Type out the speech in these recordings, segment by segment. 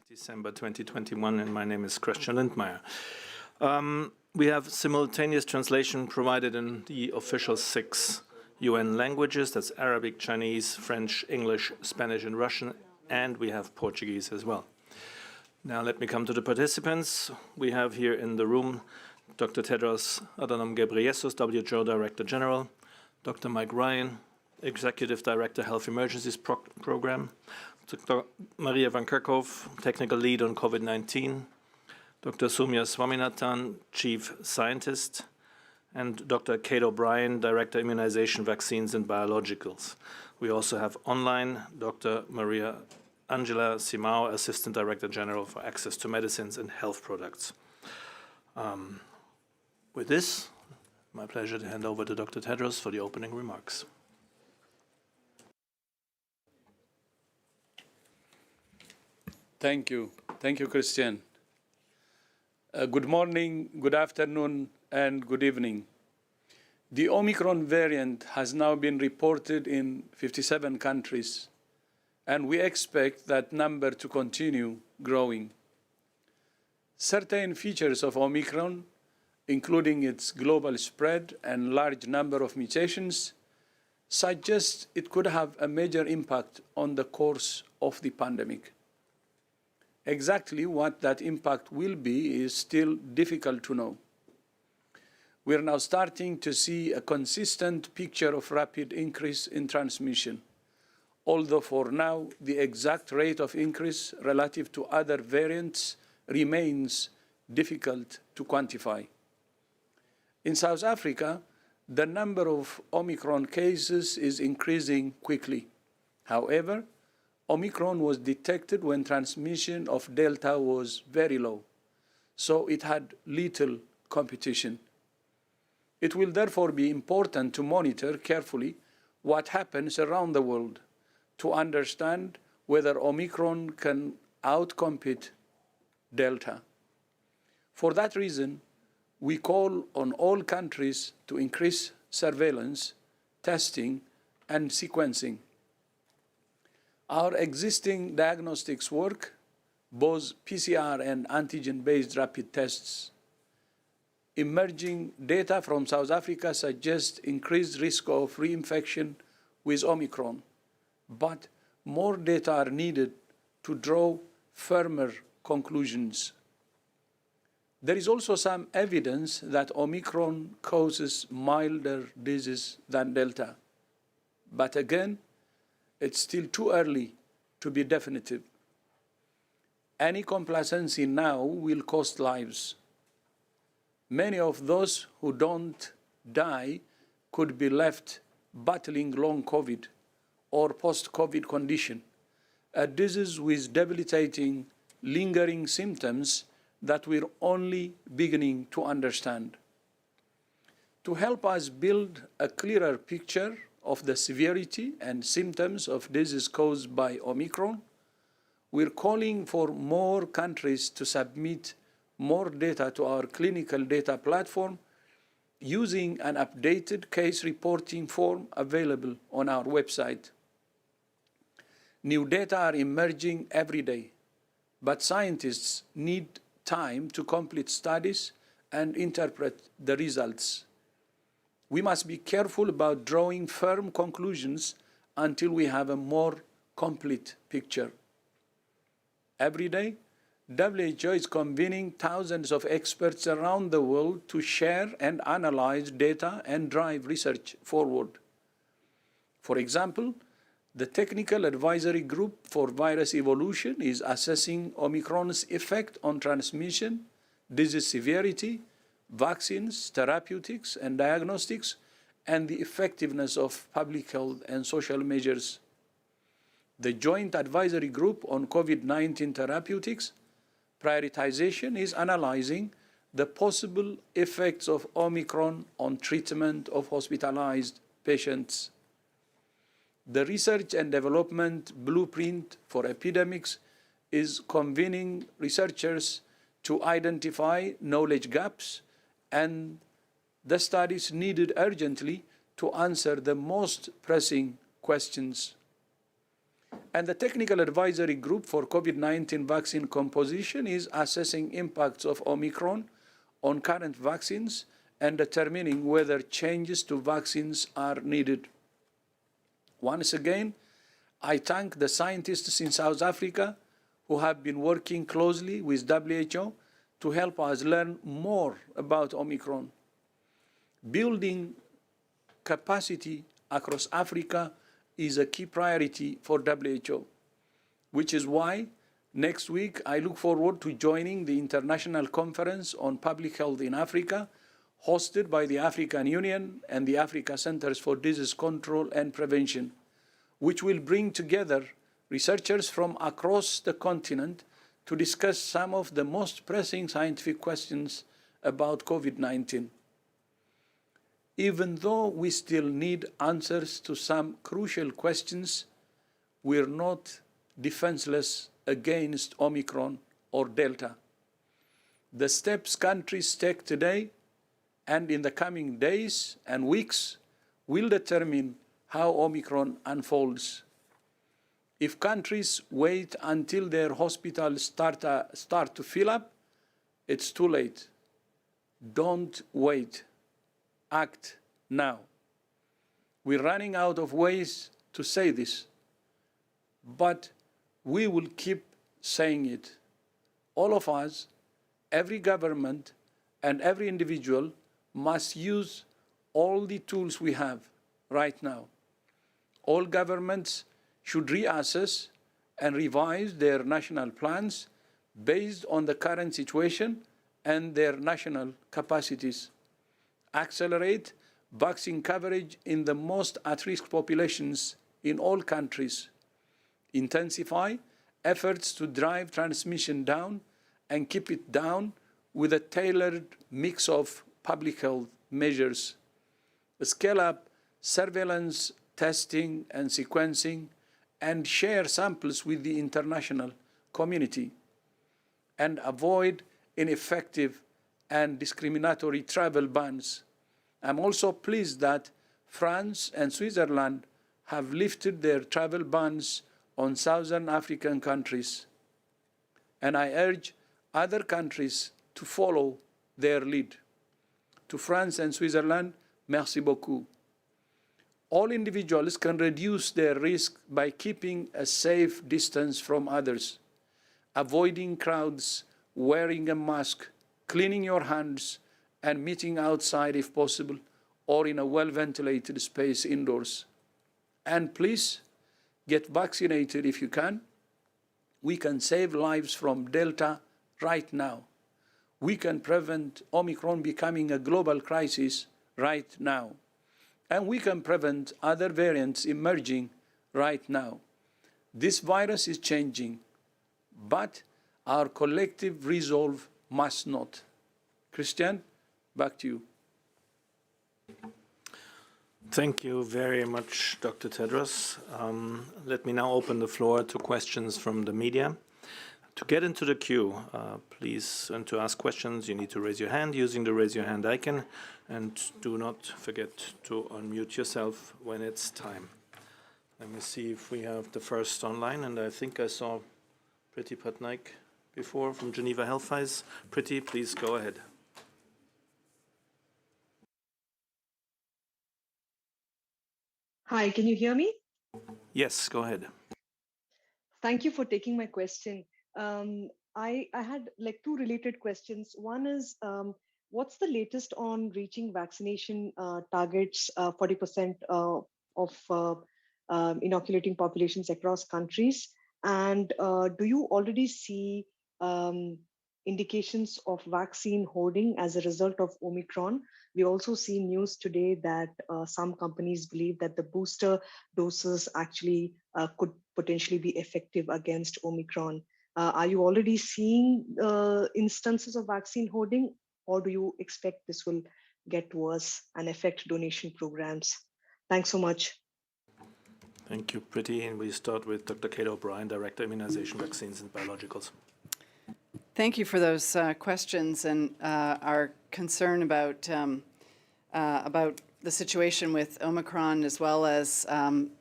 December 2021, and my name is Christian Lindmeier. We have simultaneous translation provided in the official 6 UN languages. That's Arabic, Chinese, French, English, Spanish, and Russian, and we have Portuguese as well. Now let me come to the participants. We have here in the room Dr. Tedros Adhanom Ghebreyesus, WHO Director General, Dr. Mike Ryan, Executive Director, Health Emergencies Program, Dr. Maria Van Kerkhove, Technical Lead on COVID-19, Dr. Soumya Swaminathan, Chief Scientist, and Dr. Kate O'Brien, Director, Immunization, Vaccines and Biologicals. We also have online Dr. Maria Angela Simao, Assistant Director General for Access to Medicines and Health Products. With this, my pleasure to hand over to Dr. Tedros for the opening remarks. Thank you. Thank you, Christian. Good morning, good afternoon, and good evening. The Omicron variant has now been reported in 57 countries, and we expect that number to continue growing. Certain features of Omicron, including its global spread and large number of mutations, suggest it could have a major impact on the course of the pandemic. Exactly what that impact will be is still difficult to know. We are now starting to see a consistent picture of rapid increase in transmission, although for now the exact rate of increase relative to other variants remains difficult to quantify. In South Africa, the number of Omicron cases is increasing quickly. However, Omicron was detected when transmission of Delta was very low, so it had little competition. It will therefore be important to monitor carefully what happens around the world to understand whether Omicron can outcompete Delta. For that reason, we call on all countries to increase surveillance, testing, and sequencing. Our existing diagnostics work, both PCR and antigen-based rapid tests. Emerging data from South Africa suggests increased risk of reinfection with Omicron, but more data are needed to draw firmer conclusions. There is also some evidence that Omicron causes milder disease than Delta, but again, it's still too early to be definitive. Any complacency now will cost lives. Many of those who don't die could be left battling long COVID or post-COVID condition, a disease with debilitating, lingering symptoms that we're only beginning to understand. To help us build a clearer picture of the severity and symptoms of disease caused by Omicron, we're calling for more countries to submit more data to our clinical data platform using an updated case reporting form available on our website. New data are emerging every day, but scientists need time to complete studies and interpret the results. We must be careful about drawing firm conclusions until we have a more complete picture. Every day, WHO is convening thousands of experts around the world to share and analyze data and drive research forward. For example, the Technical Advisory Group for Virus Evolution is assessing Omicron's effect on transmission, disease severity, vaccines, therapeutics, and diagnostics, and the effectiveness of public health and social measures. The Joint Advisory Group on COVID-19 Therapeutics prioritization is analyzing the possible effects of Omicron on treatment of hospitalized patients. The Research and Development Blueprint for Epidemics is convening researchers to identify knowledge gaps and the studies needed urgently to answer the most pressing questions. And the Technical Advisory Group for COVID-19 vaccine composition is assessing impacts of Omicron on current vaccines and determining whether changes to vaccines are needed. Once again, I thank the scientists in South Africa who have been working closely with WHO to help us learn more about Omicron. Building capacity across Africa is a key priority for WHO, which is why next week I look forward to joining the International Conference on Public Health in Africa, hosted by the African Union and the Africa Centers for Disease Control and Prevention, which will bring together researchers from across the continent to discuss some of the most pressing scientific questions about COVID-19. Even though we still need answers to some crucial questions, we're not defenseless against Omicron or Delta. The steps countries take today and in the coming days and weeks will determine how Omicron unfolds. If countries wait until their hospitals start to fill up, it's too late. Don't wait. Act now. We're running out of ways to say this, but we will keep saying it. All of us, every government and every individual must use all the tools we have right now. All governments should reassess and revise their national plans based on the current situation and their national capacities. Accelerate vaccine coverage in the most at-risk populations in all countries. Intensify efforts to drive transmission down and keep it down with a tailored mix of public health measures. Scale up surveillance, testing, and sequencing, and share samples with the international community. And avoid ineffective and discriminatory travel bans. I'm also pleased that France and Switzerland have lifted their travel bans on southern African countries. And I urge other countries to follow their lead. To France and Switzerland, merci beaucoup. All individuals can reduce their risk by keeping a safe distance from others, avoiding crowds, wearing a mask, cleaning your hands, and meeting outside if possible, or in a well-ventilated space indoors. And please, get vaccinated if you can. We can save lives from Delta right now. We can prevent Omicron becoming a global crisis right now. And we can prevent other variants emerging right now. This virus is changing, but our collective resolve must not. Christian, back to you. Thank you very much, Dr. Tedros. Let me now open the floor to questions from the media. To get into the queue, please, and to ask questions, you need to raise your hand using the raise your hand icon, and do not forget to unmute yourself when it's time. Let me see if we have the first online, and I think I saw Priti Patnaik before from Geneva Health Wise. Priti, please go ahead. Hi, can you hear me? Yes, go ahead. Thank you for taking my question. I had like two related questions. One is, what's the latest on reaching vaccination targets, 40% of inoculating populations across countries? And do you already see indications of vaccine hoarding as a result of Omicron? We also see news today that some companies believe that the booster doses actually could potentially be effective against Omicron. Are you already seeing instances of vaccine hoarding, or do you expect this will get worse and affect donation programs? Thanks so much. Thank you, Priti. And we start with Dr. Kate O'Brien, Director, Immunization, Vaccines and Biologicals. Thank you for those questions and our concern about the situation with Omicron, as well as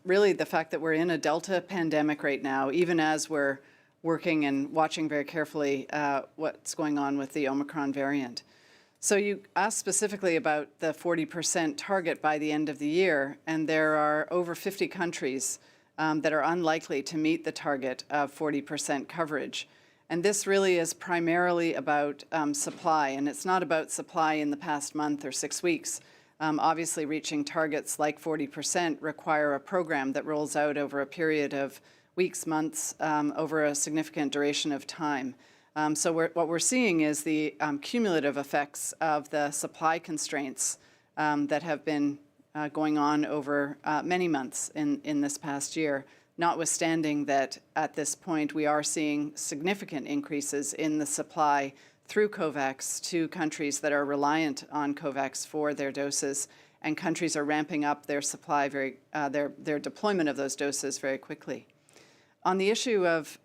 really the fact that we're in a Delta pandemic right now, even as we're working and watching very carefully what's going on with the Omicron variant. So you asked specifically about the 40% target by the end of the year, and there are over 50 countries that are unlikely to meet the target of 40% coverage. And this really is primarily about supply, and it's not about supply in the past month or 6 weeks. Obviously, reaching targets like 40% require a program that rolls out over a period of weeks, months, over a significant duration of time. So what we're seeing is the cumulative effects of the supply constraints that have been going on over many months in this past year, notwithstanding that at this point we are seeing significant increases in the supply through COVAX to countries that are reliant on COVAX for their doses, and countries are ramping up their supply, their deployment of those doses very quickly. On the issue of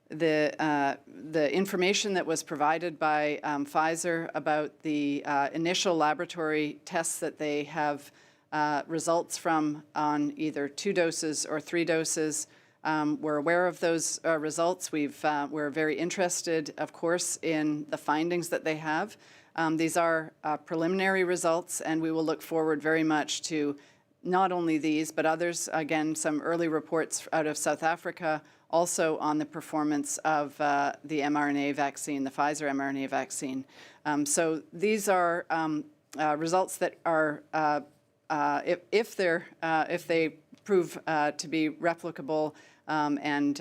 the information that was provided by Pfizer about the initial laboratory tests that they have results from on either 2 doses or 3 doses. We're aware of those results. We're very interested, of course, in the findings that they have. These are preliminary results, and we will look forward very much to not only these, but others. Again, some early reports out of South Africa, also on the performance of the mRNA vaccine, the Pfizer mRNA vaccine. So these are results that are if they prove to be replicable, and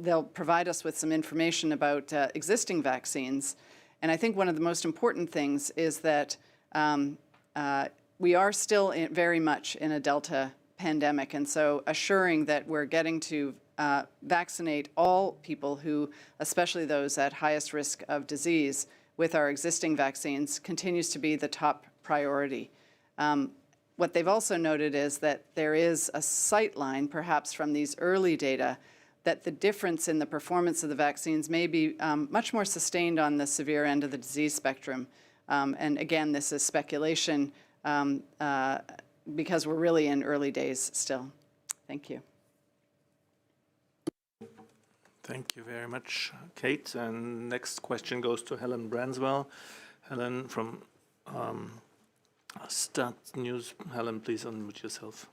they'll provide us with some information about existing vaccines. And I think one of the most important things is that we are still very much in a Delta pandemic, and so assuring that we're getting to vaccinate all people who, especially those at highest risk of disease, with our existing vaccines continues to be the top priority. What they've also noted is that there is a sight line, perhaps from these early data, that the difference in the performance of the vaccines may be much more sustained on the severe end of the disease spectrum. And again, this is speculation because we're really in early days still. Thank you. Thank you very much, Kate. And next question goes to Helen Branswell. Helen from Stat News. Helen, please unmute yourself.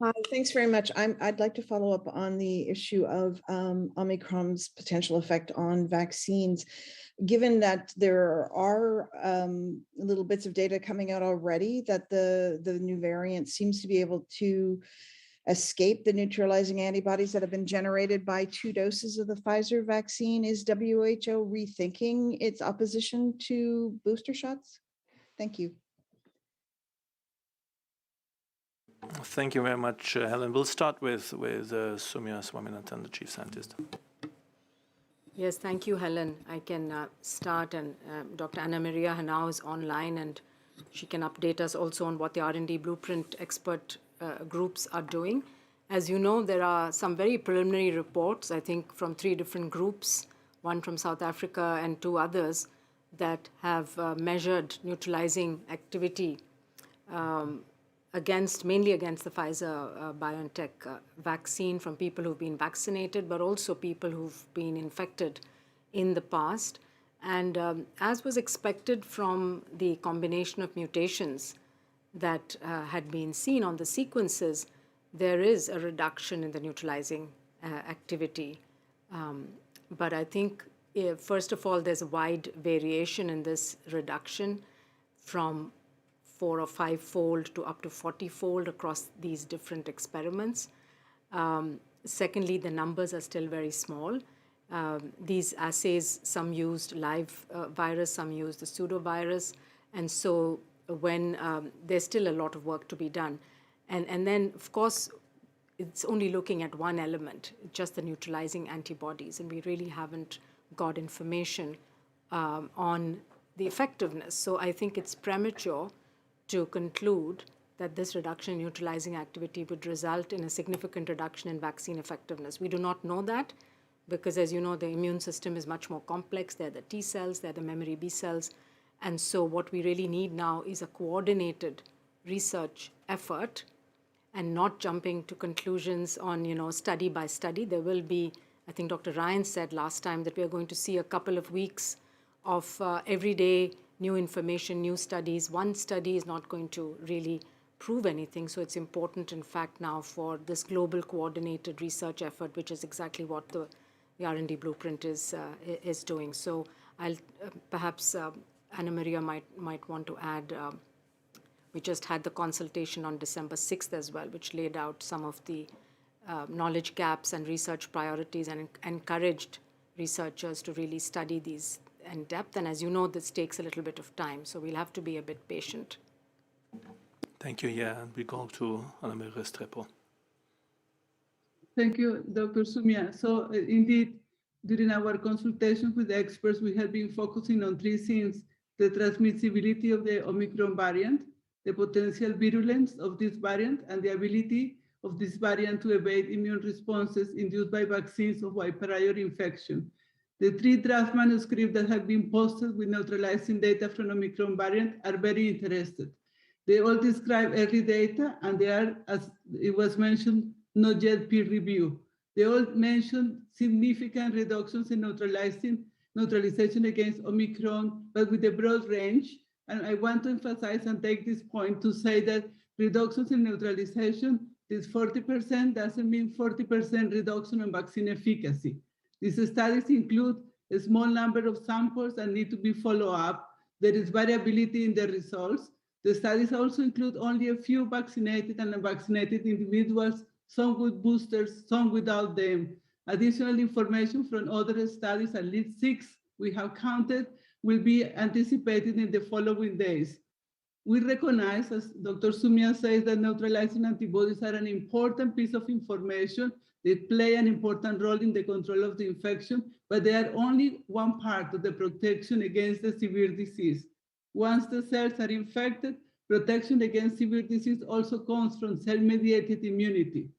Hi, thanks very much. I'd like to follow up on the issue of Omicron's potential effect on vaccines. Given that there are little bits of data coming out already that the new variant seems to be able to escape the neutralizing antibodies that have been generated by 2 doses of the Pfizer vaccine, is WHO rethinking its opposition to booster shots? Thank you. Thank you very much, Helen. We'll start with Soumya Swaminathan, the Chief Scientist. Yes, thank you, Helen. I can start, and Dr. Anna Maria Henao is online, and she can update us also on what the R&D Blueprint expert groups are doing. As you know, there are some very preliminary reports, I think from 3 different groups, one from South Africa and 2 others, that have measured neutralizing activity mainly against the Pfizer BioNTech vaccine from people who've been vaccinated, but also people who've been infected in the past. And as was expected from the combination of mutations that had been seen on the sequences, there is a reduction in the neutralizing activity. But I think, first of all, there's a wide variation in this reduction from 4 or 5-fold to up to 40-fold across these different experiments. Secondly, the numbers are still very small. These assays, some used live virus, some used the pseudovirus, and so when there's still a lot of work to be done. And then, of course, it's only looking at one element, just the neutralizing antibodies, and we really haven't got information on the effectiveness. So I think it's premature to conclude that this reduction in neutralizing activity would result in a significant reduction in vaccine effectiveness. We do not know that because, as you know, the immune system is much more complex. They're the T cells, they're the memory B cells, And so what we really need now is a coordinated research effort and not jumping to conclusions on, study by study. There will be, I think Dr. Ryan said last time that we are going to see a couple of weeks of everyday new information, new studies. One study is not going to really prove anything. So it's important, in fact, now for this global coordinated research effort, which is exactly what the R&D blueprint is doing. So I'll perhaps Anna Maria might want to add. We just had the consultation on December 6th as well, which laid out some of the knowledge gaps and research priorities and encouraged researchers to really study these in depth. And as you know, this takes a little bit of time, so we'll have to be a bit patient. Thank you. Yeah, and we go to Anna Maria Restrepo. Thank you, Dr. Sumia. So indeed, during our consultation with the experts, we have been focusing on three things: the transmissibility of the Omicron variant, the potential virulence of this variant, and the ability of this variant to evade immune responses induced by vaccines or by prior infection. The three draft manuscripts that have been posted with neutralizing data from Omicron variant are very interesting. They all describe early data, and they are, as it was mentioned, not yet peer reviewed. They all mention significant reductions in neutralization against Omicron, but with a broad range. And I want to emphasize and take this point to say that reductions in neutralization, this 40% doesn't mean 40% reduction in vaccine efficacy. These studies include a small number of samples and need to be followed up. There is variability in the results. The studies also include only a few vaccinated and unvaccinated individuals, some with boosters, some without them. Additional information from other studies, at least 6 we have counted, will be anticipated in the following days. We recognize, as Dr. Sumia says, that neutralizing antibodies are an important piece of information. They play an important role in the control of the infection, but they are only one part of the protection against the severe disease. Once the cells are infected, protection against severe disease also comes from cell-mediated immunity.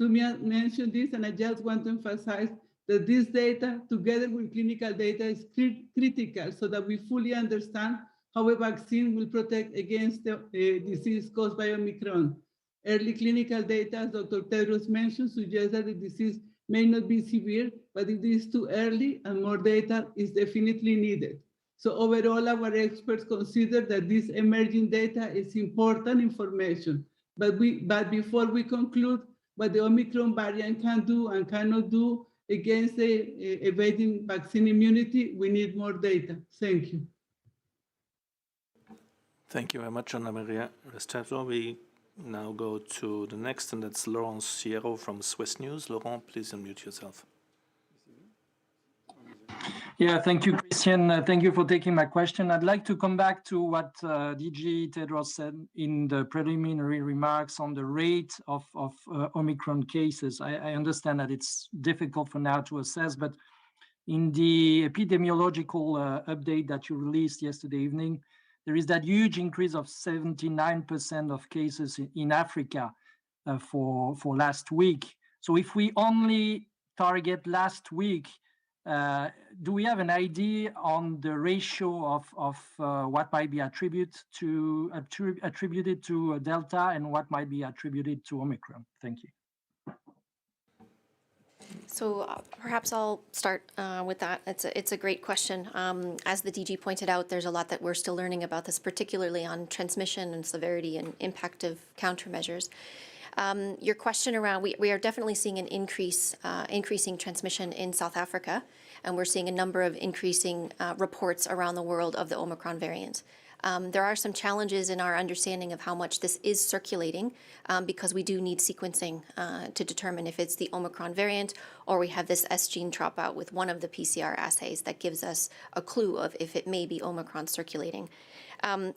Sumia mentioned this, and I just want to emphasize that this data, together with clinical data, is critical so that we fully understand how a vaccine will protect against the disease caused by Omicron. Early clinical data, as Dr. Tedros mentioned, suggests that the disease may not be severe, but it is too early and more data is definitely needed. So overall, our experts consider that this emerging data is important information. But before we conclude what the Omicron variant can do and cannot do against evading vaccine immunity, we need more data. Thank you. Thank you very much, Anna Maria Restrepo. We now go to the next, and that's Laurent Sierro from Swiss News. Laurent, please unmute yourself. Yeah, thank you, Christian. Thank you for taking my question. I'd like to come back to what DG Tedros said in the preliminary remarks on the rate of Omicron cases. I understand that it's difficult for now to assess, but in the epidemiological update that you released yesterday evening, there is that huge increase of 79% of cases in Africa for last week. So if we only target last week, do we have an idea on the ratio of what might be attributed to Delta and what might be attributed to Omicron? Thank you. So perhaps I'll start with that. It's a great question. As the DG pointed out, there's a lot that we're still learning about this, particularly on transmission and severity and impact of countermeasures. Your question around, we are definitely seeing an increasing transmission in South Africa, and we're seeing a number of increasing reports around the world of the Omicron variant. There are some challenges in our understanding of how much this is circulating because we do need sequencing to determine if it's the Omicron variant or we have this S gene dropout with one of the PCR assays that gives us a clue of if it may be Omicron circulating.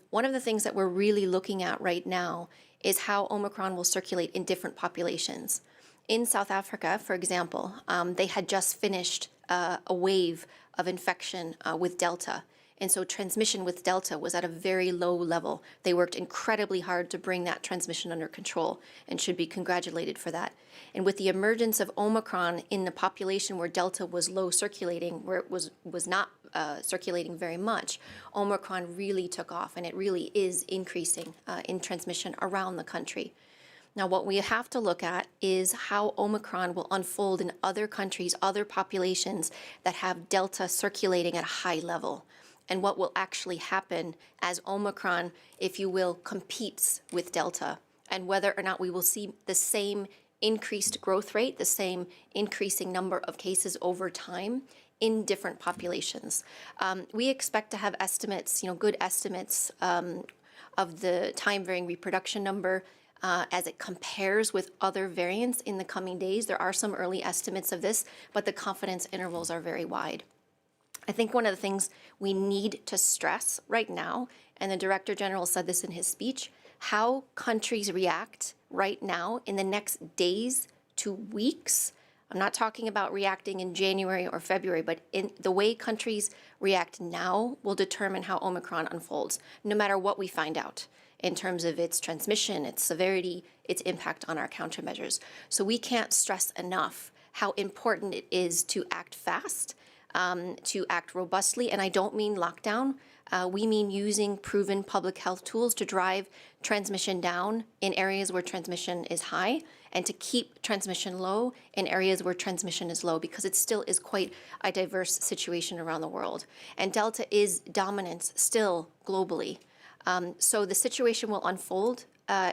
One of the things that we're really looking at right now is how Omicron will circulate in different populations. In South Africa, for example, they had just finished a wave of infection with Delta. And so transmission with Delta was at a very low level. They worked incredibly hard to bring that transmission under control and should be congratulated for that. And with the emergence of Omicron in the population where Delta was low circulating, where it was not circulating very much, Omicron really took off, and it really is increasing in transmission around the country. Now, what we have to look at is how Omicron will unfold in other countries, other populations that have Delta circulating at a high level, and what will actually happen as Omicron, if you will, competes with Delta, and whether or not we will see the same increased growth rate, the same increasing number of cases over time in different populations. We expect to have estimates, good estimates of the time-varying reproduction number as it compares with other variants in the coming days. There are some early estimates of this, but the confidence intervals are very wide. I think one of the things we need to stress right now, and the Director General said this in his speech, how countries react right now in the next days to weeks. I'm not talking about reacting in January or February, but in the way countries react now will determine how Omicron unfolds, no matter what we find out in terms of its transmission, its severity, its impact on our countermeasures. So we can't stress enough how important it is to act fast, to act robustly, and I don't mean lockdown. We mean using proven public health tools to drive transmission down in areas where transmission is high, and to keep transmission low in areas where transmission is low, because it still is quite a diverse situation around the world. And Delta is dominant still globally. So the situation will unfold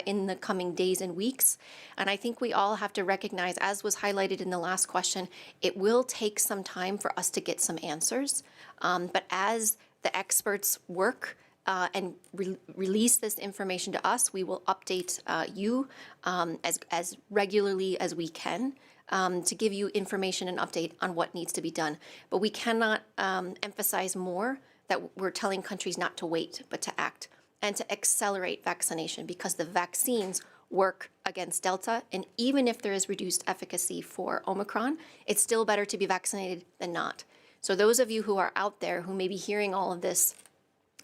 in the coming days and weeks. And I think we all have to recognize, as was highlighted in the last question, it will take some time for us to get some answers. But as the experts work and release this information to us, we will update you as regularly as we can to give you information and update on what needs to be done. But we cannot emphasize more that we're telling countries not to wait, but to act and to accelerate vaccination, because the vaccines work against Delta. And even if there is reduced efficacy for Omicron, it's still better to be vaccinated than not. So those of you who are out there who may be hearing all of this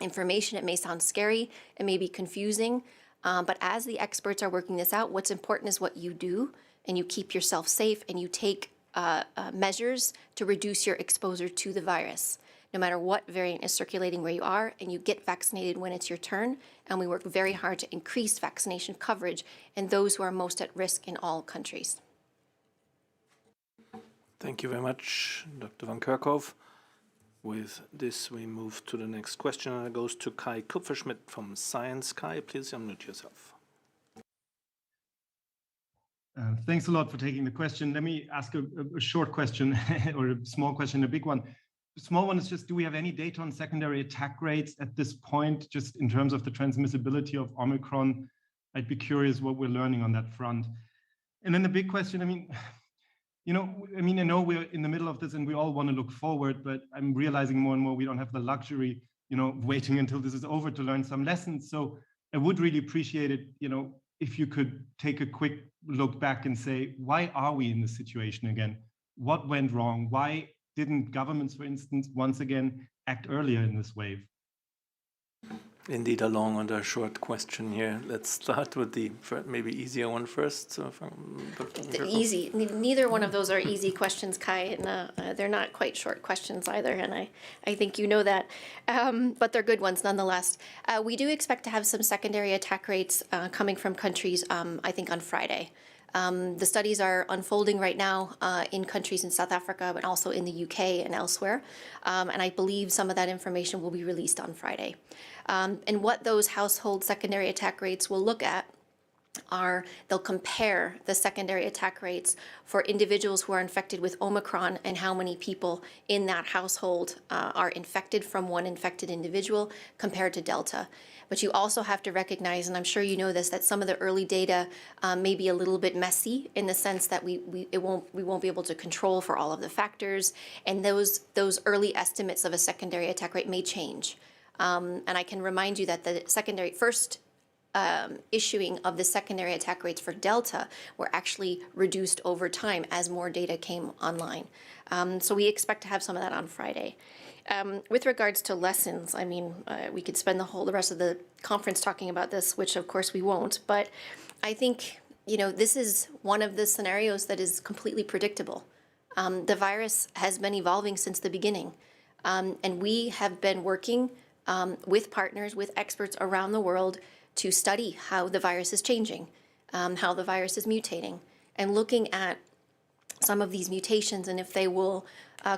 information, it may sound scary, it may be confusing, but as the experts are working this out, what's important is what you do, and you keep yourself safe, and you take measures to reduce your exposure to the virus, no matter what variant is circulating where you are, and you get vaccinated when it's your turn. And we work very hard to increase vaccination coverage in those who are most at risk in all countries. Thank you very much, Dr. Van Kerkhove. With this, we move to the next question, and it goes to Kai Kupferschmidt from Science. Kai, please unmute yourself. Thanks a lot for taking the question. Let me ask a short question or a small question, a big one. The small one is just, do we have any data on secondary attack rates at this point, just in terms of the transmissibility of Omicron? I'd be curious what we're learning on that front. And then the big question, I know we're in the middle of this and we all want to look forward, but I'm realizing more and more we don't have the luxury, waiting until this is over to learn some lessons. So I would really appreciate it, if you could take a quick look back and say, why are we in this situation again? What went wrong? Why didn't governments, for instance, once again, act earlier in this wave? Indeed, a long and a short question here. Let's start with the maybe easier one first. So Easy. Neither one of those are easy questions, Kai, and they're not quite short questions either, and I think you know that. But they're good ones nonetheless. We do expect to have some secondary attack rates coming from countries, I think, on Friday. The studies are unfolding right now in countries in South Africa, but also in the UK and elsewhere. And I believe some of that information will be released on Friday. And what those household secondary attack rates will look at are, they'll compare the secondary attack rates for individuals who are infected with Omicron and how many people in that household are infected from one infected individual compared to Delta. But you also have to recognize, and I'm sure you know this, that some of the early data may be a little bit messy in the sense that we won't be able to control for all of the factors, and those early estimates of a secondary attack rate may change. And I can remind you that the first issuing of the secondary attack rates for Delta were actually reduced over time as more data came online. So we expect to have some of that on Friday. With regards to lessons, I mean, we could spend the rest of the conference talking about this, which of course we won't, but I think, this is one of the scenarios that is completely predictable. The virus has been evolving since the beginning, and we have been working with partners, with experts around the world to study how the virus is changing, how the virus is mutating, and looking at some of these mutations and if they will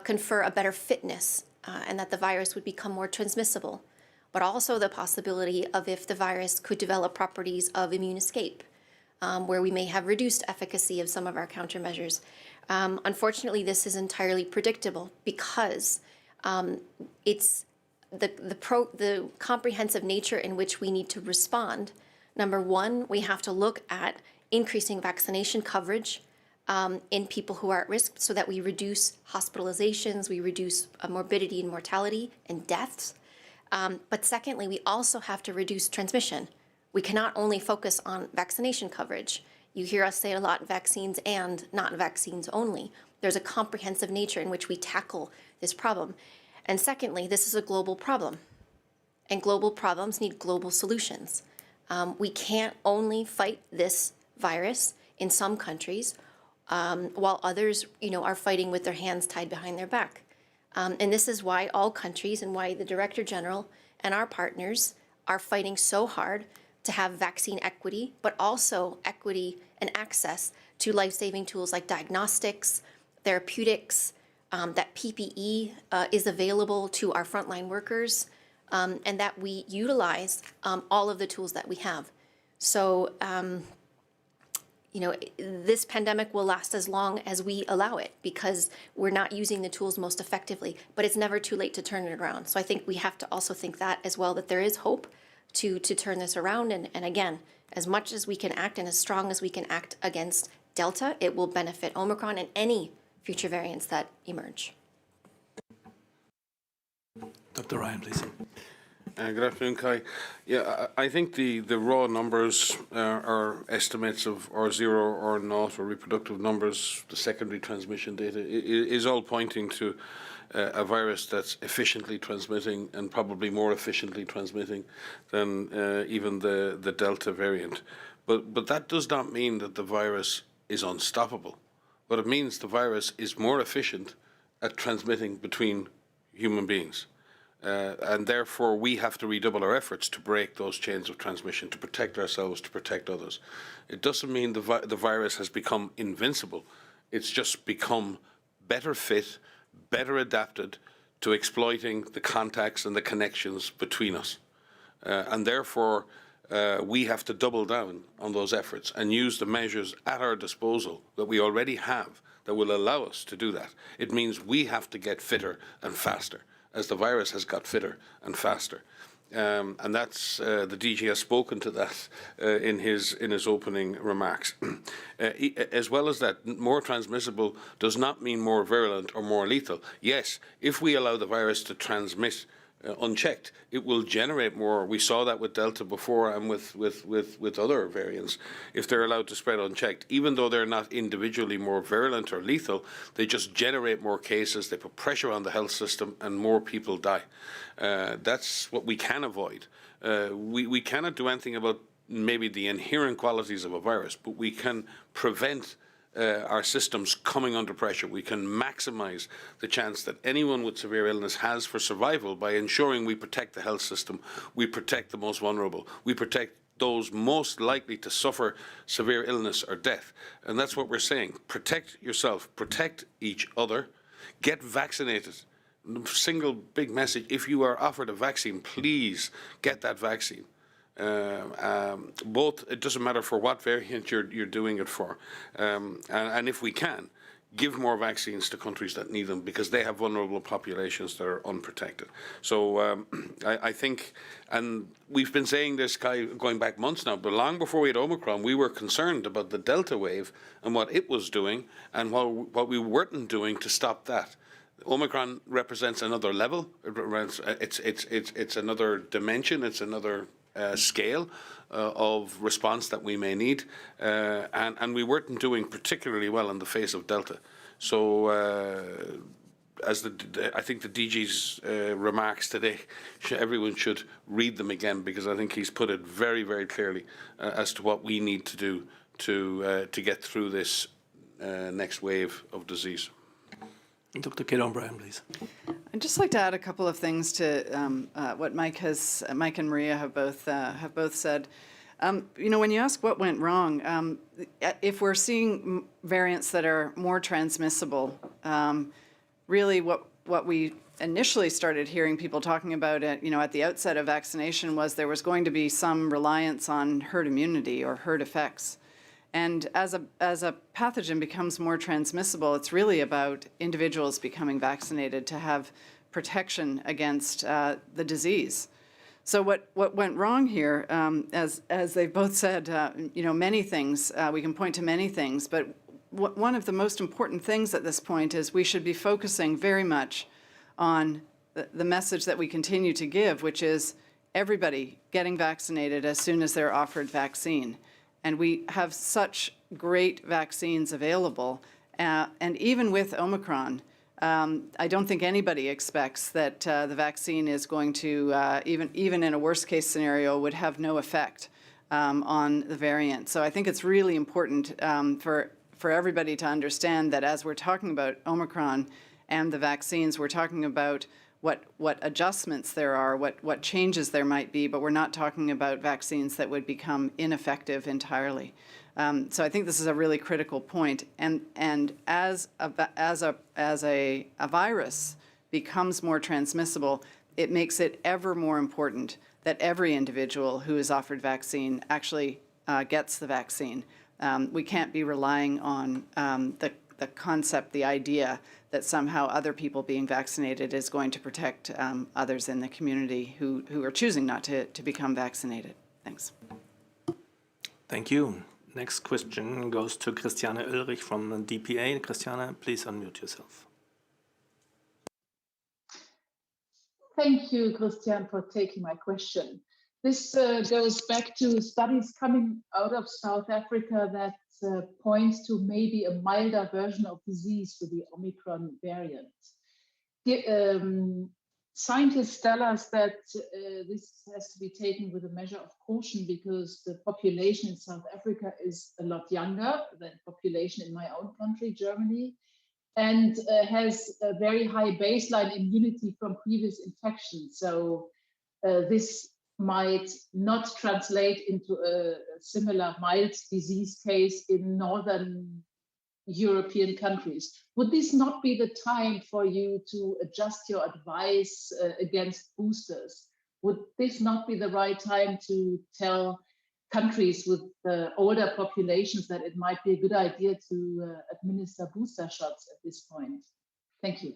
confer a better fitness and that the virus would become more transmissible, but also the possibility of if the virus could develop properties of immune escape, where we may have reduced efficacy of some of our countermeasures. Unfortunately, this is entirely predictable because it's the comprehensive nature in which we need to respond. Number one, we have to look at increasing vaccination coverage in people who are at risk so that we reduce hospitalizations, we reduce morbidity and mortality and deaths. But secondly, we also have to reduce transmission. We cannot only focus on vaccination coverage. You hear us say a lot, vaccines and not vaccines only. There's a comprehensive nature in which we tackle this problem. And secondly, this is a global problem. And global problems need global solutions. We can't only fight this virus in some countries while others, are fighting with their hands tied behind their back. And this is why all countries and why the Director General and our partners are fighting so hard to have vaccine equity, but also equity and access to life-saving tools like diagnostics, therapeutics, that PPE is available to our frontline workers, and that we utilize all of the tools that we have. So, this pandemic will last as long as we allow it because we're not using the tools most effectively, but it's never too late to turn it around. So I think we have to also think that as well, that there is hope to turn this around. And again, as much as we can act and as strong as we can act against Delta, it will benefit Omicron and any future variants that emerge. Dr. Ryan, please. Good afternoon, Kai. Yeah, I think the raw numbers are estimates of R0, R0, or reproductive numbers, the secondary transmission data, is all pointing to a virus that's efficiently transmitting and probably more efficiently transmitting than even the Delta variant. But that does not mean that the virus is unstoppable. What it means, the virus is more efficient at transmitting between human beings. And therefore, we have to redouble our efforts to break those chains of transmission, to protect ourselves, to protect others. It doesn't mean the virus has become invincible. It's just become better fit, better adapted to exploiting the contacts and the connections between us. And therefore, we have to double down on those efforts and use the measures at our disposal that we already have that will allow us to do that. It means we have to get fitter and faster, as the virus has got fitter and faster. And that's, the DG has spoken to that in his opening remarks. As well as that, more transmissible does not mean more virulent or more lethal. Yes, if we allow the virus to transmit unchecked, it will generate more. We saw that with Delta before and with other variants. If they're allowed to spread unchecked, even though they're not individually more virulent or lethal, they just generate more cases, they put pressure on the health system, and more people die. That's what we can avoid. We cannot do anything about maybe the inherent qualities of a virus, but we can prevent our systems coming under pressure. We can maximize the chance that anyone with severe illness has for survival by ensuring we protect the health system, we protect the most vulnerable, we protect those most likely to suffer severe illness or death. And that's what we're saying. Protect yourself, protect each other, get vaccinated. Single big message, if you are offered a vaccine, please get that vaccine. Both, it doesn't matter for what variant you're doing it for. And if we can, give more vaccines to countries that need them because they have vulnerable populations that are unprotected. So I think, and we've been saying this going back months now, but long before we had Omicron, we were concerned about the Delta wave and what it was doing and what we weren't doing to stop that. Omicron represents another level. It's another dimension. It's another scale of response that we may need, and we weren't doing particularly well in the face of Delta. So as I think the DG's remarks today, everyone should read them again, because I think he's put it very, very clearly as to what we need to do to get through this next wave of disease. Dr. Kate O'Brien, please. I'd just like to add a couple of things to what Mike and Maria have both said. When you ask what went wrong, if we're seeing variants that are more transmissible, really what we initially started hearing people talking about at the outset of vaccination was there was going to be some reliance on herd immunity or herd effects. And as a pathogen becomes more transmissible, it's really about individuals becoming vaccinated to have protection against the disease. So what went wrong here, as they've both said, many things, we can point to many things, but one of the most important things at this point is we should be focusing very much on the message that we continue to give, which is everybody getting vaccinated as soon as they're offered vaccine. And we have such great vaccines available. And even with Omicron, I don't think anybody expects that the vaccine is going to, even in a worst case scenario, would have no effect on the variant. So I think it's really important for everybody to understand that as we're talking about Omicron and the vaccines, we're talking about what adjustments there are, what changes there might be, but we're not talking about vaccines that would become ineffective entirely. So I think this is a really critical point. And as a virus becomes more transmissible, it makes it ever more important that every individual who is offered vaccine actually gets the vaccine. We can't be relying on the concept, the idea that somehow other people being vaccinated is going to protect others in the community who are choosing not to become vaccinated. Thanks. Thank you. Next question goes to Christiane Ulrich from DPA. Christiane, please unmute yourself. Thank you, Christian, for taking my question. This goes back to studies coming out of South Africa that points to maybe a milder version of disease with the Omicron variant. Scientists tell us that this has to be taken with a measure of caution because the population in South Africa is a lot younger than the population in my own country, Germany, and has a very high baseline immunity from previous infections. So this might not translate into a similar mild disease case in Northern European countries. Would this not be the time for you to adjust your advice against boosters? Would this not be the right time to tell countries with older populations that it might be a good idea to administer booster shots at this point? Thank you.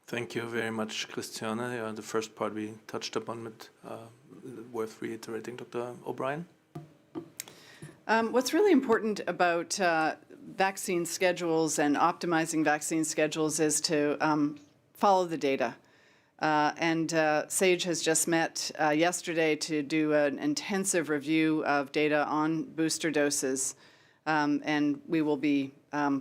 Thank you very much, Christiane. The first part we touched upon, but worth reiterating, Dr. O'Brien. What's really important about vaccine schedules and optimizing vaccine schedules is to follow the data. And SAGE has just met yesterday to do an intensive review of data on booster doses. And we will be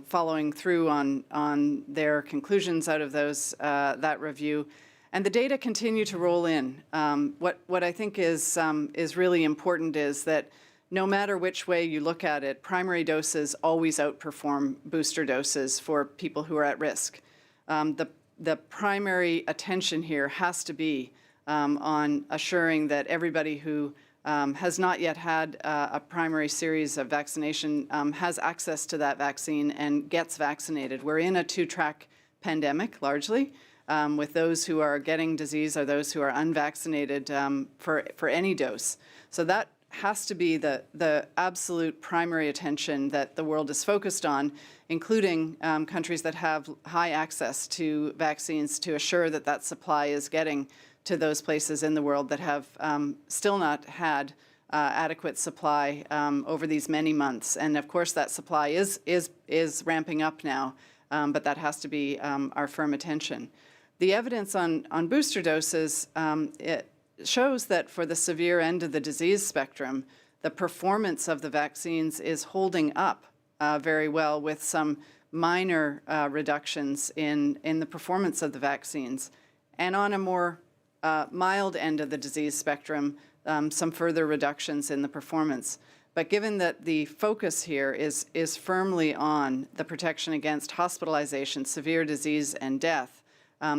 following through on their conclusions out of that review. And the data continue to roll in. What I think is really important is that no matter which way you look at it, primary doses always outperform booster doses for people who are at risk. The primary attention here has to be on assuring that everybody who has not yet had a primary series of vaccination has access to that vaccine and gets vaccinated. We're in a two-track pandemic, largely, with those who are getting disease or those who are unvaccinated for any dose. So that has to be the absolute primary attention that the world is focused on, including countries that have high access to vaccines, to assure that that supply is getting to those places in the world that have still not had adequate supply over these many months. And of course, that supply is ramping up now, but that has to be our firm attention. The evidence on booster doses, it shows that for the severe end of the disease spectrum, the performance of the vaccines is holding up very well with some minor reductions in the performance of the vaccines. And on a more mild end of the disease spectrum, some further reductions in the performance. But given that the focus here is firmly on the protection against hospitalization, severe disease, and death,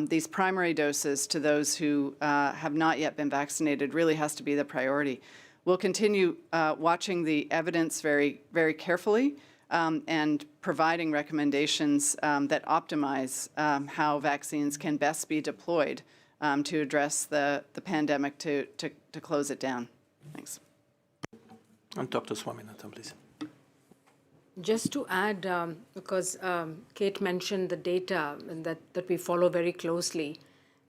these primary doses to those who have not yet been vaccinated really has to be the priority. We'll continue watching the evidence very, very carefully and providing recommendations that optimize how vaccines can best be deployed to address the pandemic to close it down. Thanks. And Dr. Swaminathan, please. Just to add, because Kate mentioned the data and that we follow very closely,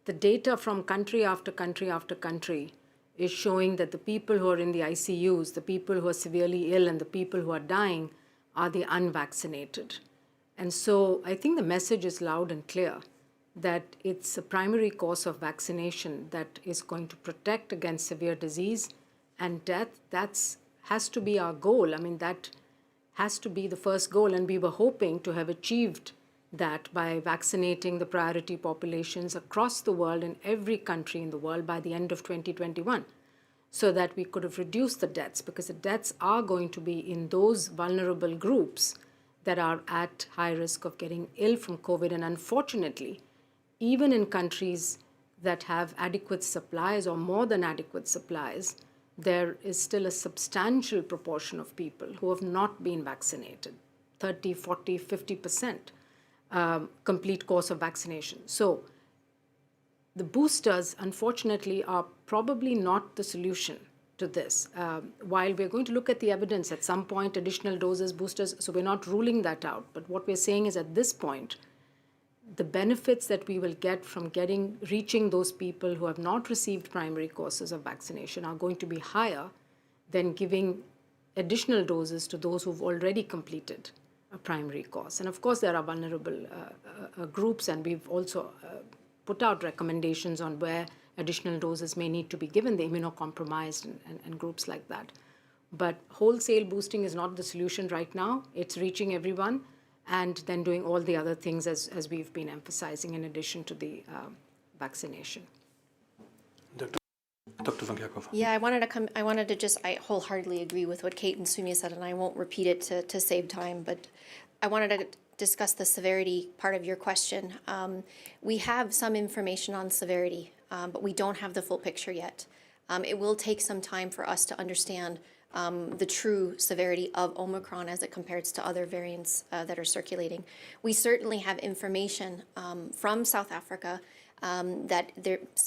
the data from country after country after country is showing that the people who are in the ICUs, the people who are severely ill, and the people who are dying are the unvaccinated. And so I think the message is loud and clear that it's a primary course of vaccination that is going to protect against severe disease and death. That has to be our goal. I mean, that has to be the first goal, and we were hoping to have achieved that by vaccinating the priority populations across the world in every country in the world by the end of 2021, so that we could have reduced the deaths, because the deaths are going to be in those vulnerable groups that are at high risk of getting ill from COVID. And unfortunately, even in countries that have adequate supplies or more than adequate supplies, there is still a substantial proportion of people who have not been vaccinated, 30, 40, 50% complete course of vaccination. So the boosters, unfortunately, are probably not the solution to this. While we're going to look at the evidence at some point, additional doses, boosters, so we're not ruling that out. But what we're saying is at this point, the benefits that we will get from reaching those people who have not received primary courses of vaccination are going to be higher than giving additional doses to those who've already completed a primary course. And of course, there are vulnerable groups, and we've also put out recommendations on where additional doses may need to be given, the immunocompromised and groups like that. But wholesale boosting is not the solution right now. It's reaching everyone, and then doing all the other things as we've been emphasizing in addition to the vaccination. Dr. Van Kerkhove. Yeah, I wholeheartedly agree with what Kate and Sumia said, and I won't repeat it to save time, but I wanted to discuss the severity part of your question. We have some information on severity, but we don't have the full picture yet. It will take some time for us to understand the true severity of Omicron as it compares to other variants that are circulating. We certainly have information from South Africa that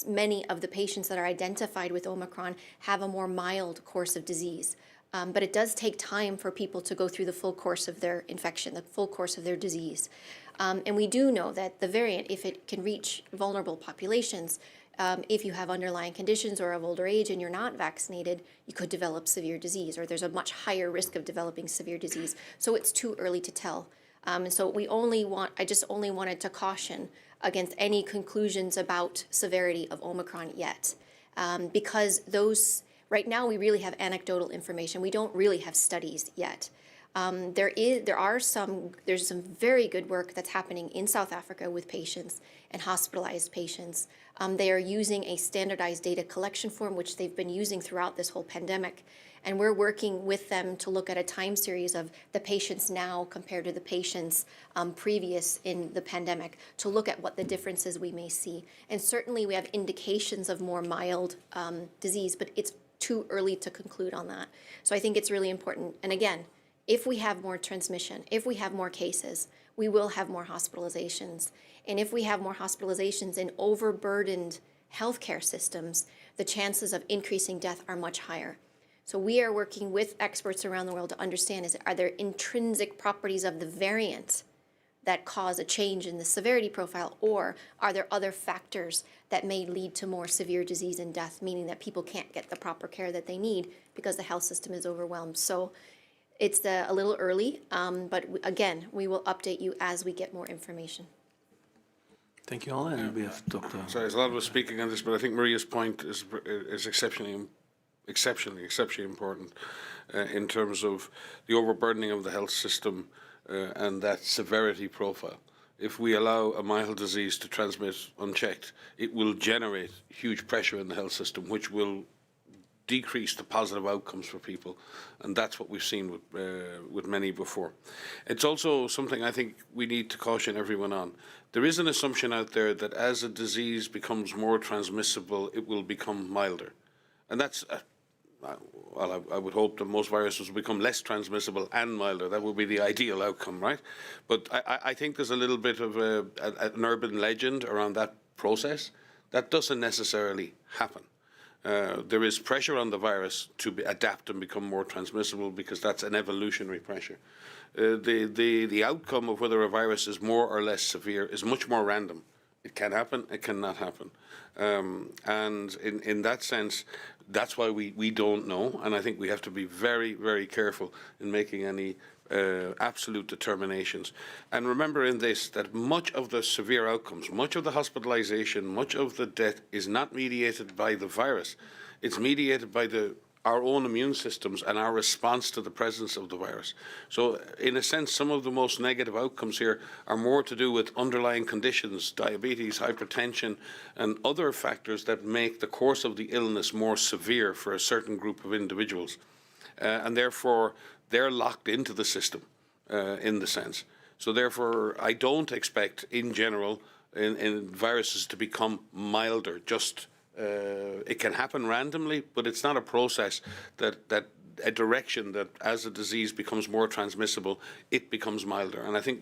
many of the patients that are identified with Omicron have a more mild course of disease. But it does take time for people to go through the full course of their infection, the full course of their disease. And we do know that the variant, if it can reach vulnerable populations, if you have underlying conditions or of older age and you're not vaccinated, you could develop severe disease, or there's a much higher risk of developing severe disease. So it's too early to tell. And so I just only wanted to caution against any conclusions about severity of Omicron yet, because right now we really have anecdotal information. We don't really have studies yet. There's some very good work that's happening in South Africa with patients and hospitalized patients. They are using a standardized data collection form, which they've been using throughout this whole pandemic. And we're working with them to look at a time series of the patients now compared to the patients previous in the pandemic, to look at what the differences we may see. And certainly we have indications of more mild disease, but it's too early to conclude on that. So I think it's really important. And again, if we have more transmission, if we have more cases, we will have more hospitalizations. And if we have more hospitalizations in overburdened healthcare systems, the chances of increasing death are much higher. So we are working with experts around the world to understand, are there intrinsic properties of the variant that cause a change in the severity profile, or are there other factors that may lead to more severe disease and death, meaning that people can't get the proper care that they need because the health system is overwhelmed. So it's a little early, but again, we will update you as we get more information. Thank you all, and we have Dr. Sorry, there's a lot of us speaking on this, but I think Maria's point is exceptionally exceptionally important in terms of the overburdening of the health system and that severity profile. If we allow a mild disease to transmit unchecked, it will generate huge pressure in the health system, which will decrease the positive outcomes for people, and that's what we've seen with many before. It's also something I think we need to caution everyone on. There is an assumption out there that as a disease becomes more transmissible, it will become milder, and that's well, I would hope that most viruses will become less transmissible and milder. That would be the ideal outcome, right? But I think there's a little bit of an urban legend around that process. That doesn't necessarily happen. There is pressure on the virus to adapt and become more transmissible because that's an evolutionary pressure. The outcome of whether a virus is more or less severe is much more random. It can happen, it cannot happen. And in that sense, that's why we don't know, and I think we have to be very, very careful in making any absolute determinations. And remember in this that much of the severe outcomes, much of the hospitalization, much of the death is not mediated by the virus. It's mediated by our own immune systems and our response to the presence of the virus. So in a sense, some of the most negative outcomes here are more to do with underlying conditions, diabetes, hypertension, and other factors that make the course of the illness more severe for a certain group of individuals. And therefore, they're locked into the system in the sense. So therefore, I don't expect, in general, in viruses to become milder. Just it can happen randomly, but it's not a process that a direction that as a disease becomes more transmissible, it becomes milder. And I think,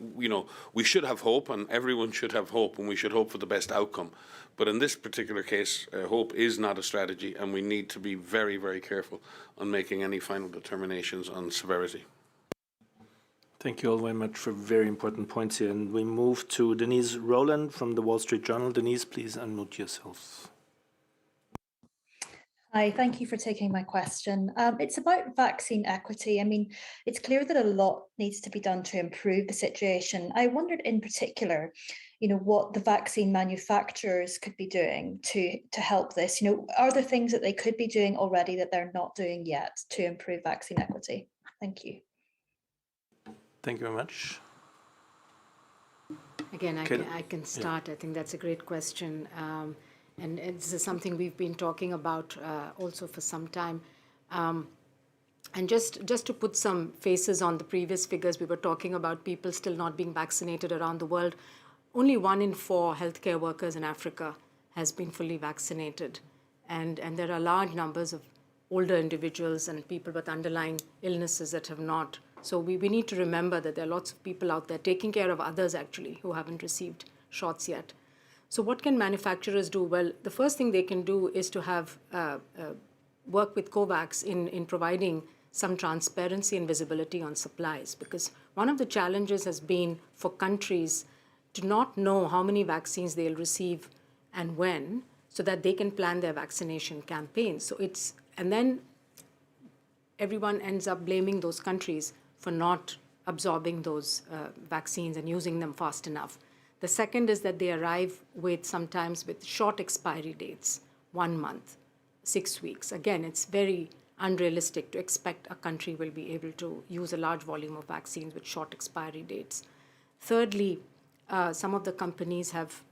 we should have hope, and everyone should have hope, and we should hope for the best outcome. But in this particular case, hope is not a strategy, and we need to be very, very careful on making any final determinations on severity. Thank you all very much for very important points here. And we move to Denise Rowland from the Wall Street Journal. Denise, please unmute yourself. Hi, thank you for taking my question. It's about vaccine equity. I mean, it's clear that a lot needs to be done to improve the situation. I wondered in particular, what the vaccine manufacturers could be doing to help this. Are there things that they could be doing already that they're not doing yet to improve vaccine equity? Thank you. Thank you very much. Again, I can start. I think that's a great question. And this is something we've been talking about also for some time. And just to put some faces on the previous figures, we were talking about people still not being vaccinated around the world. Only 1 in 4 healthcare workers in Africa has been fully vaccinated. And there are large numbers of older individuals and people with underlying illnesses that have not. So we need to remember that there are lots of people out there taking care of others, actually, who haven't received shots yet. So what can manufacturers do? Well, the first thing they can do is to have work with COVAX in providing some transparency and visibility on supplies, because one of the challenges has been for countries to not know how many vaccines they'll receive and when, so that they can plan their vaccination campaigns. And then everyone ends up blaming those countries for not absorbing those vaccines and using them fast enough. The second is that they arrive sometimes with short expiry dates, 1 month, 6 weeks. Again, it's very unrealistic to expect a country will be able to use a large volume of vaccines with short expiry dates. Thirdly, some of the companies have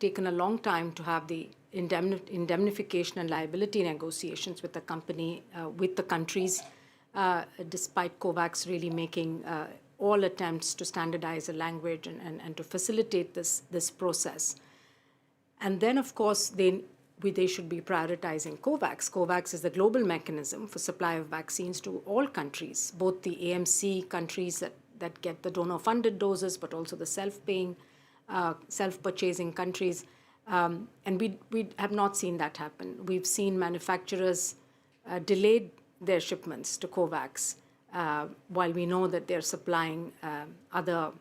taken a long time to have the indemnification and liability negotiations with the countries, despite COVAX really making all attempts to standardize a language and to facilitate this process. And then, of course, they should be prioritizing COVAX. COVAX is the global mechanism for supply of vaccines to all countries, both the AMC countries that get the donor-funded doses, but also the self-paying, self-purchasing countries. And we have not seen that happen. We've seen manufacturers delayed their shipments to COVAX, while we know that they're supplying other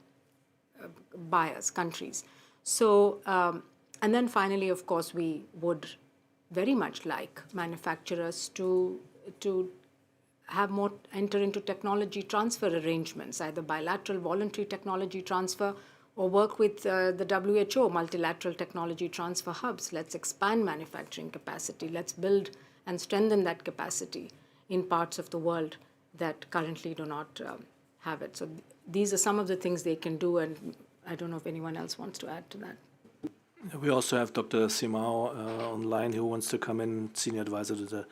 buyers, countries. So, and then finally, of course, we would very much like manufacturers to enter into technology transfer arrangements, either bilateral voluntary technology transfer or work with the WHO, multilateral technology transfer hubs. Let's expand manufacturing capacity. Let's build and strengthen that capacity in parts of the world that currently do not have it. So these are some of the things they can do, and I don't know if anyone else wants to add to that. We also have Dr. Simao online who wants to come in, Senior Advisor to the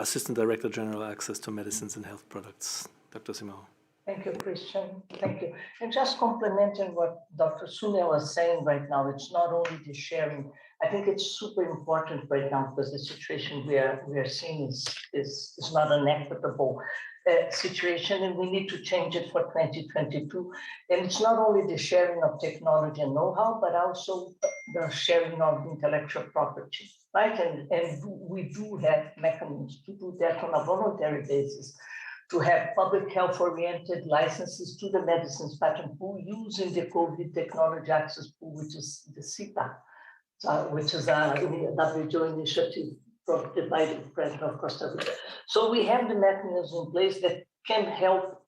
Assistant Director General Access to Medicines and Health Products. Dr. Simao. Thank you, Christian. Thank you. And just complementing what Dr. Sune was saying right now, it's not only the sharing. I think it's super important right now because the situation we are seeing is not an equitable situation, and we need to change it for 2022. And it's not only the sharing of technology and know-how, but also the sharing of intellectual property, right? And we do have mechanisms to do that on a voluntary basis, to have public health-oriented licenses to the medicines patent pool using the COVID technology access pool, which is the CEPA, which is a WHO initiative prompted by the President of Costa Rica. So we have the mechanism in place that can help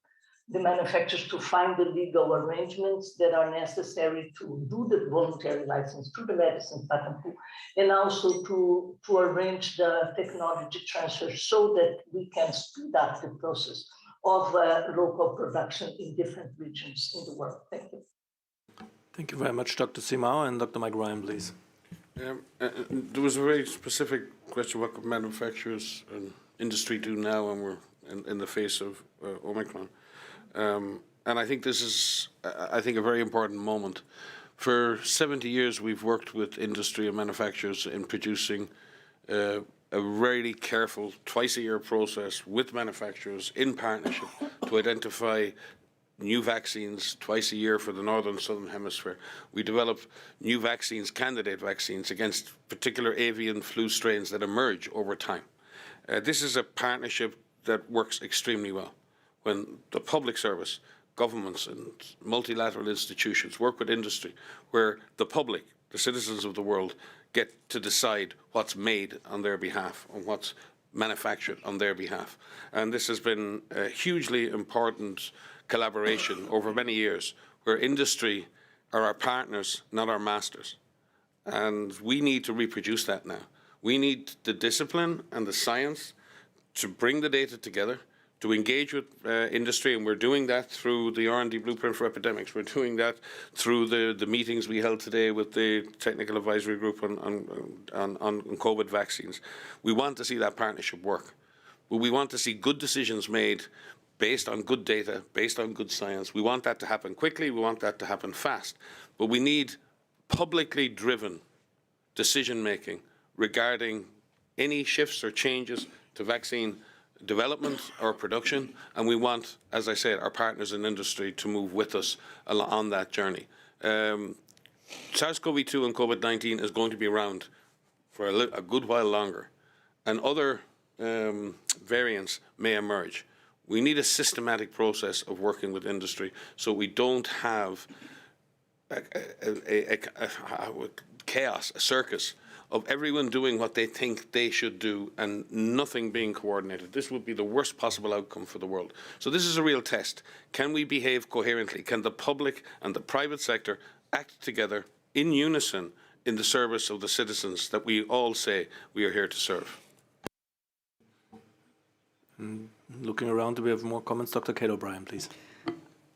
the manufacturers to find the legal arrangements that are necessary to do the voluntary license to the medicine patent pool, and also to arrange the technology transfer so that we can speed up the process of local production in different regions in the world. Thank you. Thank you very much, Dr. Simao, and Dr. Mike Ryan, please. There was a very specific question: what could manufacturers and industry do now, and we're in the face of Omicron? And I think this is, a very important moment. For 70 years, we've worked with industry and manufacturers in producing a really careful twice-a-year process with manufacturers in partnership to identify new vaccines twice a year for the northern and southern hemisphere. We develop new vaccines, candidate vaccines, against particular avian flu strains that emerge over time. This is a partnership that works extremely well. When the public service, governments and multilateral institutions work with industry, where the public, the citizens of the world, get to decide what's made on their behalf and what's manufactured on their behalf. And this has been a hugely important collaboration over many years, where industry are our partners, not our masters. And we need to reproduce that now. We need the discipline and the science to bring the data together, to engage with industry, and we're doing that through the R&D Blueprint for Epidemics. We're doing that through the meetings we held today with the Technical Advisory Group on COVID vaccines. We want to see that partnership work. But we want to see good decisions made based on good data, based on good science. We want that to happen quickly. We want that to happen fast. But we need publicly driven decision-making regarding any shifts or changes to vaccine development or production, and we want, as I said, our partners in industry to move with us on that journey. SARS-CoV-2 and COVID-19 is going to be around for a good while longer, and other variants may emerge. We need a systematic process of working with industry so we don't have a chaos, a circus of everyone doing what they think they should do and nothing being coordinated. This would be the worst possible outcome for the world. So this is a real test. Can we behave coherently? Can the public and the private sector act together in unison in the service of the citizens that we all say we are here to serve? Looking around, do we have more comments? Dr. Kate O'Brien, please.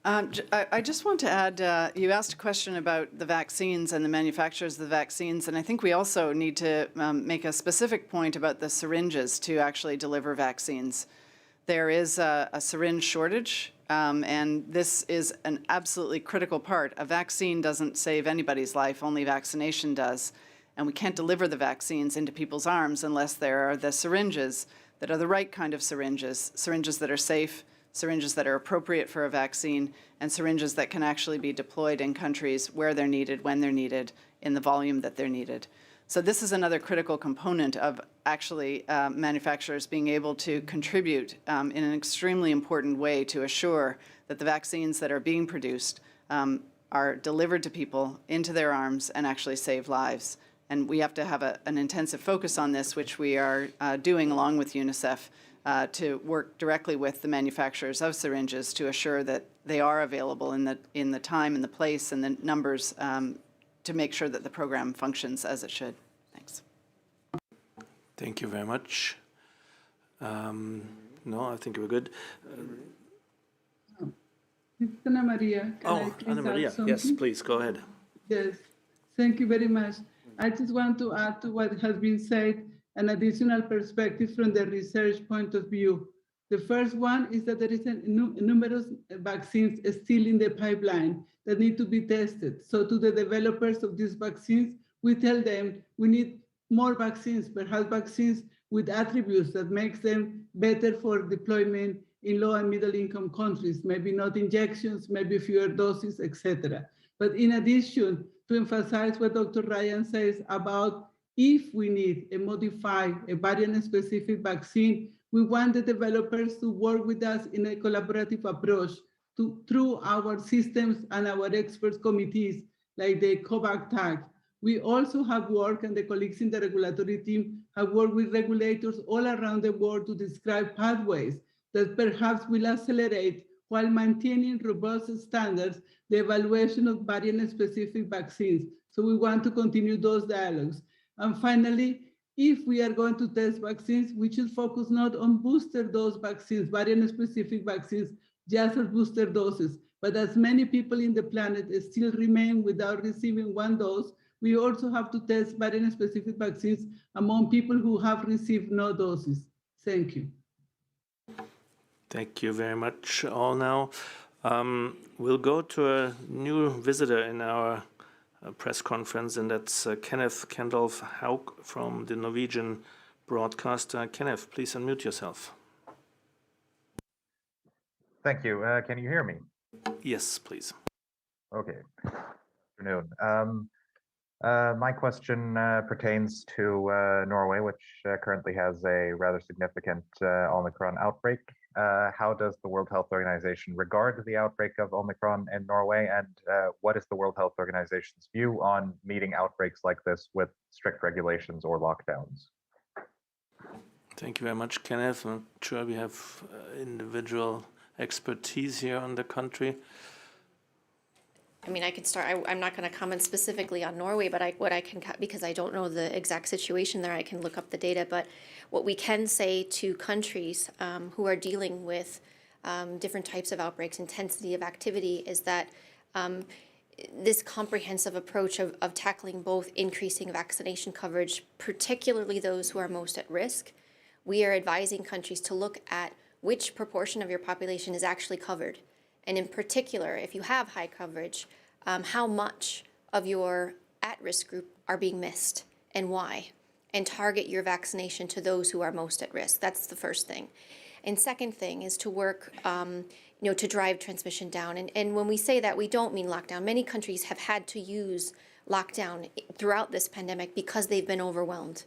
I just want to add, you asked a question about the vaccines and the manufacturers of the vaccines, and I think we also need to make a specific point about the syringes to actually deliver vaccines. There is a syringe shortage, and this is an absolutely critical part. A vaccine doesn't save anybody's life, only vaccination does. And we can't deliver the vaccines into people's arms unless there are the syringes that are the right kind of syringes, syringes that are safe, syringes that are appropriate for a vaccine, and syringes that can actually be deployed in countries where they're needed, when they're needed, in the volume that they're needed. So this is another critical component of actually manufacturers being able to contribute in an extremely important way to assure that the vaccines that are being produced are delivered to people into their arms and actually save lives. And we have to have an intensive focus on this, which we are doing along with UNICEF, to work directly with the manufacturers of syringes to assure that they are available in the time and the place and the numbers to make sure that the program functions as it should. Thanks. Thank you very much. No, I think we're good. Ana Maria, can I Oh, please Ana Maria, add yes, something? please, go ahead. Yes, thank you very much. I just want to add to what has been said an additional perspective from the research point of view. The first one is that there is numerous vaccines still in the pipeline that need to be tested. So to the developers of these vaccines, we tell them we need more vaccines, perhaps vaccines with attributes that makes them better for deployment in low and middle income countries, maybe not injections, maybe fewer doses, etc. But in addition, to emphasize what Dr. Ryan says about if we need a modified, a variant-specific vaccine, we want the developers to work with us in a collaborative approach through our systems and our experts committees, like the COVAX tag. We also have worked, and the colleagues in the regulatory team have worked with regulators all around the world to describe pathways that perhaps will accelerate, while maintaining robust standards, the evaluation of variant-specific vaccines. So we want to continue those dialogues. And finally, if we are going to test vaccines, we should focus not on booster dose vaccines, variant-specific vaccines, just as booster doses, but as many people in the planet still remain without receiving one dose, we also have to test variant-specific vaccines among people who have received no doses. Thank you. Thank you very much all now. We'll go to a new visitor in our press conference, and that's Kenneth Kendolf Haug from the Norwegian broadcaster. Kenneth, please unmute yourself. Thank you. Can you hear me? Yes, please. Okay. Good afternoon. My question pertains to Norway, which currently has a rather significant Omicron outbreak. How does the World Health Organization regard the outbreak of Omicron in Norway, and what is the World Health Organization's view on meeting outbreaks like this with strict regulations or lockdowns? Thank you very much, Kenneth. I'm sure we have individual expertise here on the country. I mean, I can start. I'm not going to comment specifically on Norway, but what I can, because I don't know the exact situation there, I can look up the data. But what we can say to countries who are dealing with different types of outbreaks, intensity of activity, is that this comprehensive approach of tackling both increasing vaccination coverage, particularly those who are most at risk, we are advising countries to look at which proportion of your population is actually covered. And in particular, if you have high coverage, how much of your at-risk group are being missed and why, and target your vaccination to those who are most at risk. That's the first thing. And second thing is to work, to drive transmission down. And when we say that, we don't mean lockdown. Many countries have had to use lockdown throughout this pandemic because they've been overwhelmed.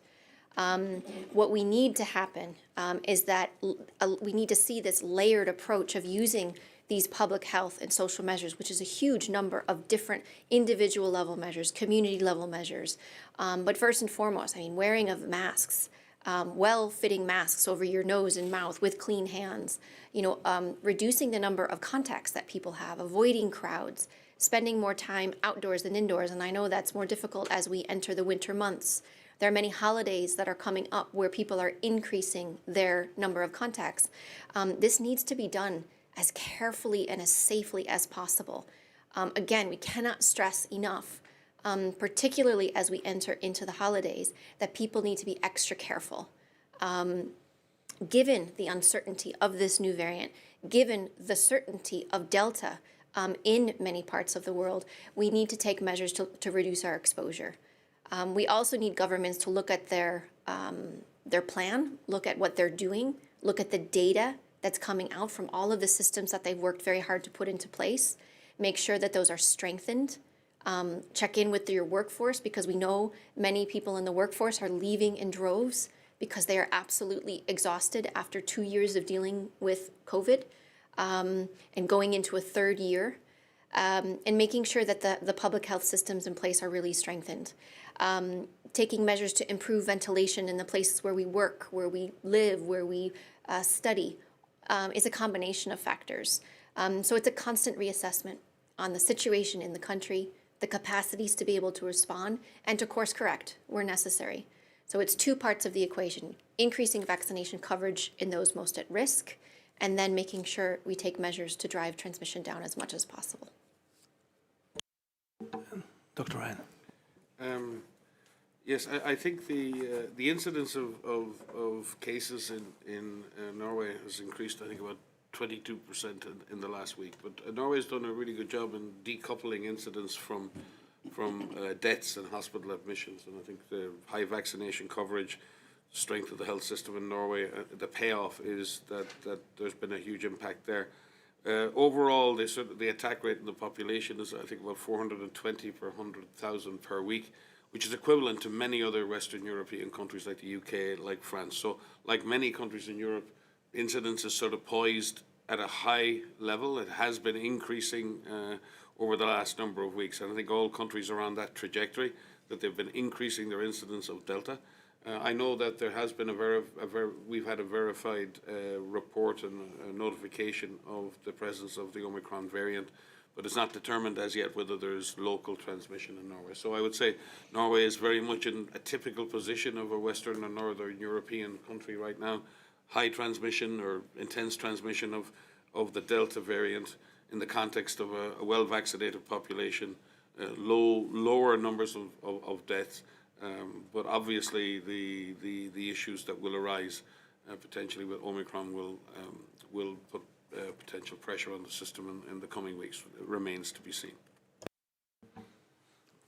What we need to happen is that we need to see this layered approach of using these public health and social measures, which is a huge number of different individual level measures, community level measures. But first and foremost, I mean, wearing of masks, well-fitting masks over your nose and mouth with clean hands, reducing the number of contacts that people have, avoiding crowds, spending more time outdoors than indoors. And I know that's more difficult as we enter the winter months. There are many holidays that are coming up where people are increasing their number of contacts. This needs to be done as carefully and as safely as possible. Again, we cannot stress enough, particularly as we enter into the holidays, that people need to be extra careful. Given the uncertainty of this new variant, given the certainty of Delta in many parts of the world, we need to take measures to reduce our exposure. We also need governments to look at their plan, look at what they're doing, look at the data that's coming out from all of the systems that they've worked very hard to put into place, make sure that those are strengthened, check in with your workforce, because we know many people in the workforce are leaving in droves because they are absolutely exhausted after 2 years of dealing with COVID and going into a third year, and making sure that the public health systems in place are really strengthened. Taking measures to improve ventilation in the places where we work, where we live, where we study, is a combination of factors. So it's a constant reassessment on the situation in the country, the capacities to be able to respond, and to course correct where necessary. So it's two parts of the equation: increasing vaccination coverage in those most at risk, and then making sure we take measures to drive transmission down as much as possible. Dr. Ryan. Yes, I think the incidence of cases in Norway has increased, I think, about 22% in the last week. But Norway has done a really good job in decoupling incidents from deaths and hospital admissions. And I think the high vaccination coverage, strength of the health system in Norway, the payoff is that there's been a huge impact there. Overall, the attack rate in the population is, I think, about 420 per 100,000 per week, which is equivalent to many other Western European countries like the UK, like France. So, like many countries in Europe, incidence is sort of poised at a high level. It has been increasing over the last number of weeks. And I think all countries are on that trajectory, that they've been increasing their incidence of Delta. I know that there has been we've had a verified report and a notification of the presence of the Omicron variant, but it's not determined as yet whether there's local transmission in Norway. So I would say Norway is very much in a typical position of a Western or Northern European country right now. High transmission or intense transmission of the Delta variant in the context of a well-vaccinated population, lower numbers of deaths. But obviously, the issues that will arise potentially with Omicron will put potential pressure on the system in the coming weeks. It remains to be seen.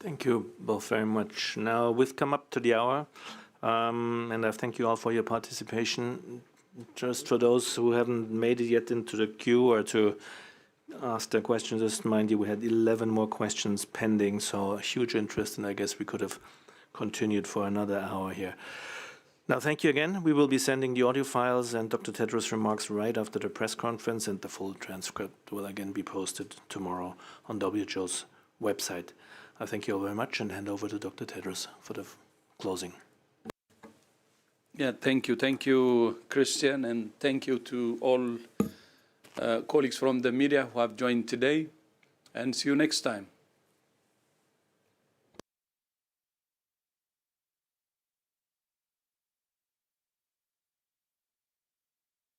Thank you both very much. Now we've come up to the hour, and I thank you all for your participation. Just for those who haven't made it yet into the queue or to ask their questions, just mind you, we had 11 more questions pending, so a huge interest, and I guess we could have continued for another hour here. Now, thank you again. We will be sending the audio files and Dr. Tedros' remarks right after the press conference, and the full transcript will again be posted tomorrow on WHO's website. I thank you all very much and hand over to Dr. Tedros for the closing. Yeah, thank you. Thank you, Christian, and thank you to all colleagues from the media who have joined today, and see you next time.